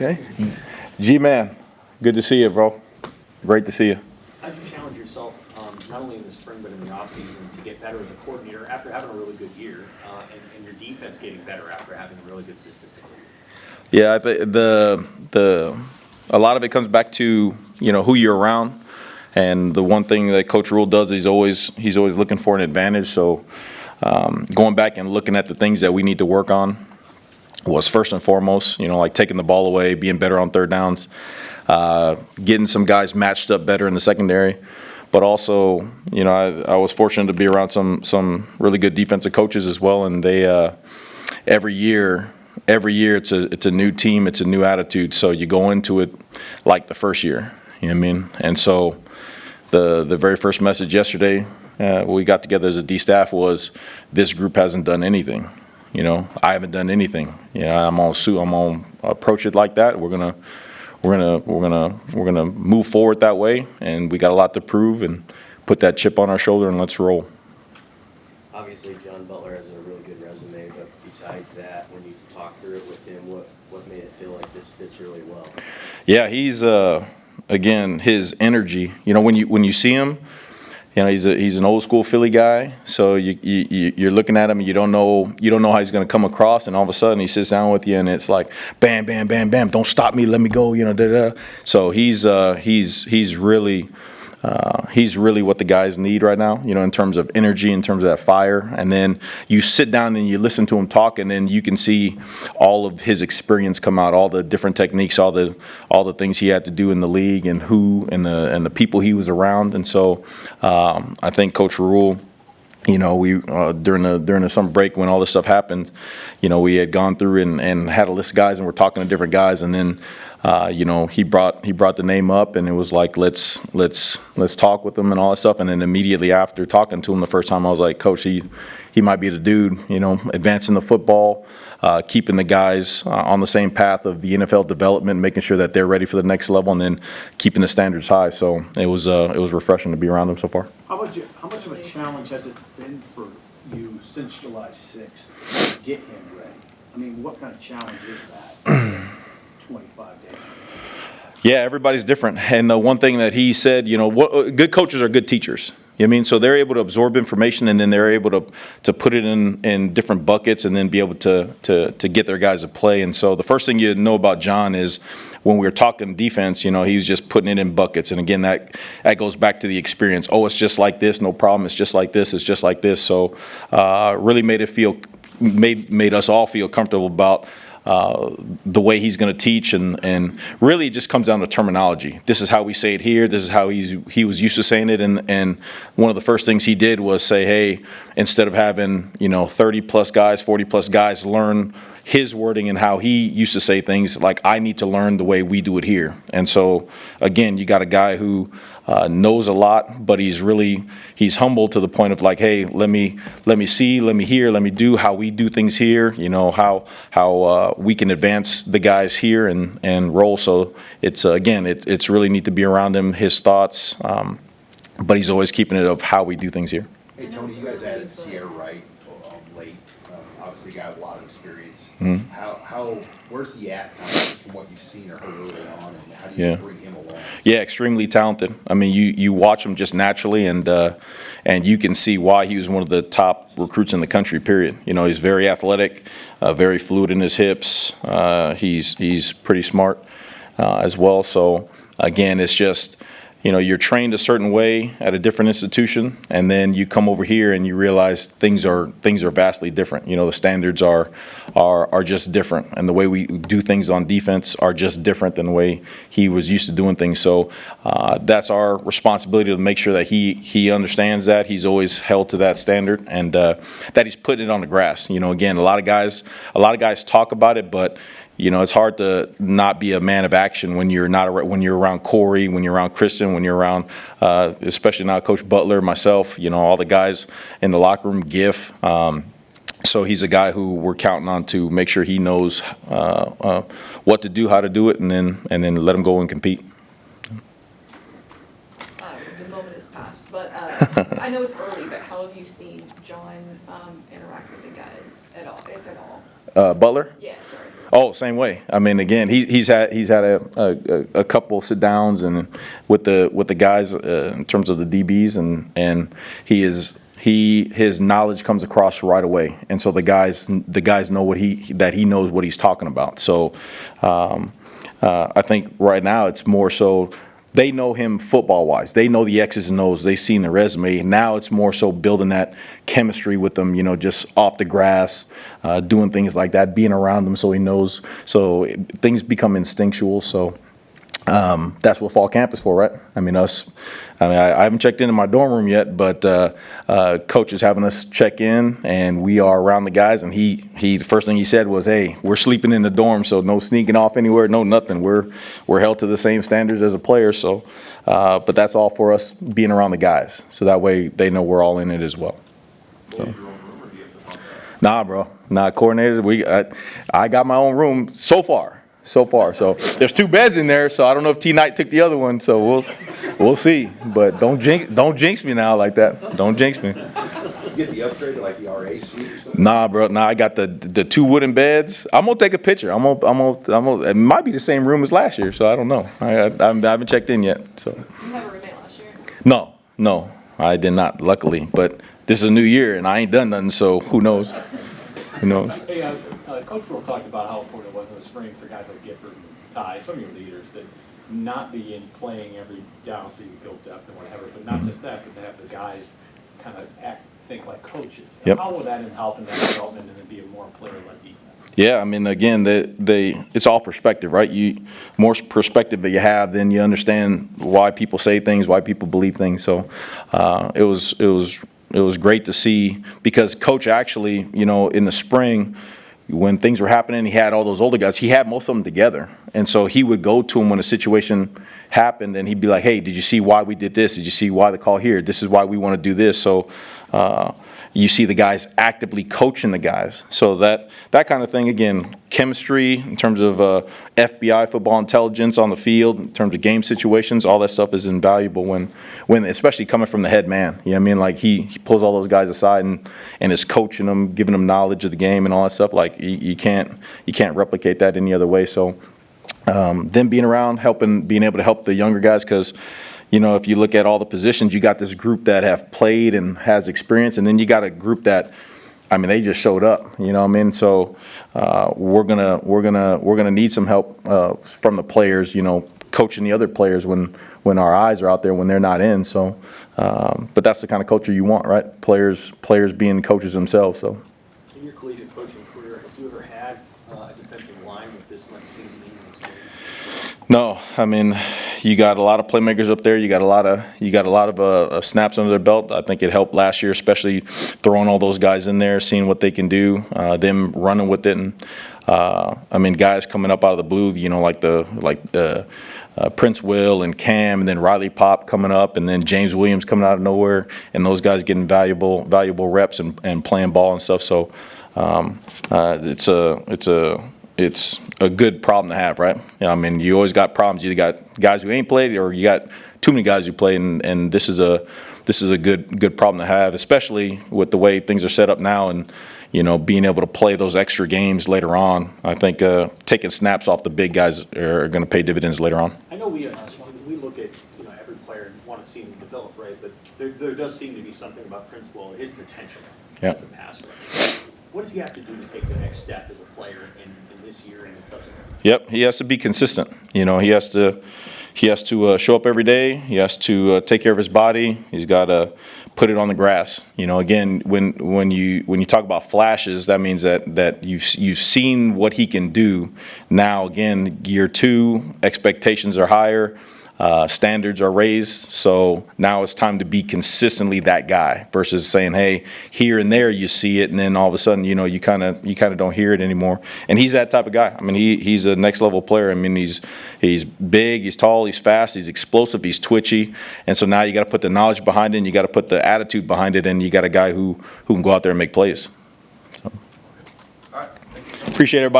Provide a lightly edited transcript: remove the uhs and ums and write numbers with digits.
Okay. G-Man, good to see you, bro. Great to see you. How did you challenge yourself, not only in the spring but in the offseason, to get better as a coordinator after having a really good year, and your defense getting better after having a really good statistical year? Yeah, I think a lot of it comes back to who you're around, and the one thing that Coach Rule does is he's always looking for an advantage. So going back and looking at the things that we need to work on was first and foremost, like taking the ball away, being better on third downs, getting some guys matched up better in the secondary. But also, I was fortunate to be around some really good defensive coaches as well, and they every year it's a new team, it's a new attitude. So you go into it like the first year, you know what I mean? And so the very first message yesterday we got together as a D staff was, this group hasn't done anything. I haven't done anything. I'm gonna approach it like that. We're gonna move forward that way, and we got a lot to prove, and put that chip on our shoulder and let's roll. Obviously, John Butler has a really good resume, but besides that, when you talk through it with him, what made it feel like this fits really well? Yeah, he's again, his energy. When you see him, he's an old school Philly guy. So you're looking at him, and you don't know how he's going to come across, and all of a sudden he sits down with you, and it's like bam, bam, bam, bam. Don't stop me, let me go. So he's really what the guys need right now. In terms of energy, in terms of that fire. And then you sit down and you listen to him talk, and then you can see all of his experience come out, all the different techniques, all the things he had to do in the league, and the people he was around. And so I think Coach Rule, we during the summer break when all this stuff happened, we had gone through and had a list of guys, and we're talking to different guys, and then he brought the name up, and it was like, let's talk with him and all that stuff. And then immediately after talking to him the first time, I was like, Coach, he might be the dude. Advancing the football, keeping the guys on the same path of the NFL development, making sure that they're ready for the next level, and then keeping the standards high. So it was refreshing to be around him so far. How much of a challenge has it been for you since July 6th to get him ready? I mean, what kind of challenge is that? 25 days. Yeah, everybody's different. And the one thing that he said, good coaches are good teachers. You know what I mean? So they're able to absorb information, and then they're able to put it in different buckets, and then be able to get their guys to play. And so the first thing you know about John is, when we were talking defense, he was just putting it in buckets. And again, that goes back to the experience. Oh, it's just like this, no problem. It's just like this. It's just like this. So really made us all feel comfortable about the way he's going to teach, and really it just comes down to terminology. This is how we say it here. This is how he was used to saying it. And one of the first things he did was say, hey, instead of having 30 plus guys, 40 plus guys learn his wording and how he used to say things, like, I need to learn the way we do it here. And so again, you got a guy who knows a lot, but he's humble to the point of like, hey, let me see, let me hear, let me do how we do things here. How we can advance the guys here and roll. So it's it's really neat to be around him, his thoughts, but he's always keeping it of how we do things here. Hey Tony, you guys added Sierra Wright late. Obviously, a guy with a lot of experience. Mm-hmm. Where's he at kind of from what you've seen or heard early on, and how do you bring him along? Yeah, extremely talented. I mean, you watch him just naturally, and you can see why he was one of the top recruits in the country. Period. He's very athletic, very fluid in his hips. He's pretty smart as well. So again, it's just, you're trained a certain way at a different institution, and then you come over here and you realize things are vastly different. The standards are just different, and the way we do things on defense are just different than the way he was used to doing things. So that's our responsibility, to make sure that he understands that he's always held to that standard, and that he's putting it on the grass. Again, a lot of guys talk about it, but it's hard to not be a man of action when you're around Corey, when you're around Kristen, when you're around, especially now Coach Butler, myself, all the guys in the locker room, GIF. So he's a guy who we're counting on to make sure he knows what to do, how to do it, and then let him go and compete. The moment is past, but I know it's early, but how have you seen John interact with the guys at all, if at all? Butler? Yeah, sorry. Oh, same way. I mean, again, he's had a couple sit downs and with the guys in terms of the DBs, and his knowledge comes across right away, and so the guys know that he knows what he's talking about. So I think right now it's more so they know him football-wise. They know the X's and O's. They've seen the resume. Now it's more so building that chemistry with them, just off the grass, doing things like that, being around them so he knows. So things become instinctual. So that's what fall camp is for, right? I haven't checked into my dorm room yet, but coach is having us check in, and we are around the guys. And he the first thing he said was, "Hey, we're sleeping in the dorm, so no sneaking off anywhere, no nothing. We're held to the same standards as a player." So, but that's all for us being around the guys, so that way they know we're all in it as well. So. Nah, bro, not coordinated. I got my own room so far. So there's 2 beds in there, so I don't know if T Knight took the other one, so we'll see. But don't jinx me now like that. Don't jinx me. You get the upgrade to like the RA suite or something? Nah, bro. Nah, I got the 2 wooden beds. I'm gonna take a picture. It might be the same room as last year, so I don't know. I haven't checked in yet. So. You have a roommate last year? No, I did not. Luckily, but this is a new year and I ain't done nothing, so who knows? Who knows? Hey, Coach Will talked about how important it was in the spring for guys like Gifford and Ty, some of your leaders, that not be in playing every down so you build depth and whatever, but not just that, but to have the guys kind of think like coaches. Yep. How will that help in that development and then be a more player-led defense? Yeah, I mean, again, it's all perspective, right? More perspective that you have, then you understand why people say things, why people believe things. So it was great to see, because Coach actually, in the spring, when things were happening, he had all those older guys. He had most of them together, and so he would go to them when a situation happened, and he'd be like, "Hey, did you see why we did this? Did you see why the call here? This is why we want to do this." So you see the guys actively coaching the guys. So that kind of thing, again, chemistry in terms of FBI, football intelligence on the field, in terms of game situations, all that stuff is invaluable when especially coming from the head man. You know what I mean? Like he pulls all those guys aside and is coaching them, giving them knowledge of the game and all that stuff. Like you can't replicate that any other way. So them being around, being able to help the younger guys, because if you look at all the positions, you got this group that have played and has experience, and then you got a group that, they just showed up. You know what I mean? So we're gonna need some help from the players. Coaching the other players when our eyes are out there when they're not in. So, but that's the kind of culture you want, right? Players being coaches themselves. So. In your collegiate coaching career, have you ever had a defensive line with this much seasoning and experience? No, you got a lot of playmakers up there. You got a lot of snaps under their belt. I think it helped last year, especially throwing all those guys in there, seeing what they can do, them running with it, and guys coming up out of the blue, like Prince Will and Cam, and then Riley Pop coming up, and then James Williams coming out of nowhere, and those guys getting valuable reps and playing ball and stuff. So it's a good problem to have, right? You always got problems. You got guys who ain't played, or you got too many guys who play, and this is a good problem to have, especially with the way things are set up now, and being able to play those extra games later on. I think taking snaps off the big guys are going to pay dividends later on. I know we look at every player and want to see them develop, right? But there does seem to be something about Prince Will, his potential as a passer. What does he have to do to take the next step as a player in this year and in subsequent? Yep, he has to be consistent. He has to show up every day. He has to take care of his body. He's got to put it on the grass. Again, when you talk about flashes, that means that you've seen what he can do. Now, again, year 2, expectations are higher. Standards are raised, so now it's time to be consistently that guy versus saying, hey, here and there you see it, and then all of a sudden, you kind of don't hear it anymore. And he's that type of guy. He's a next level player. He's big, he's tall, he's fast, he's explosive, he's twitchy, and so now you got to put the knowledge behind it, and you got to put the attitude behind it, and you got a guy who can go out there and make plays. So. All right. Thank you so much. Appreciate everybody.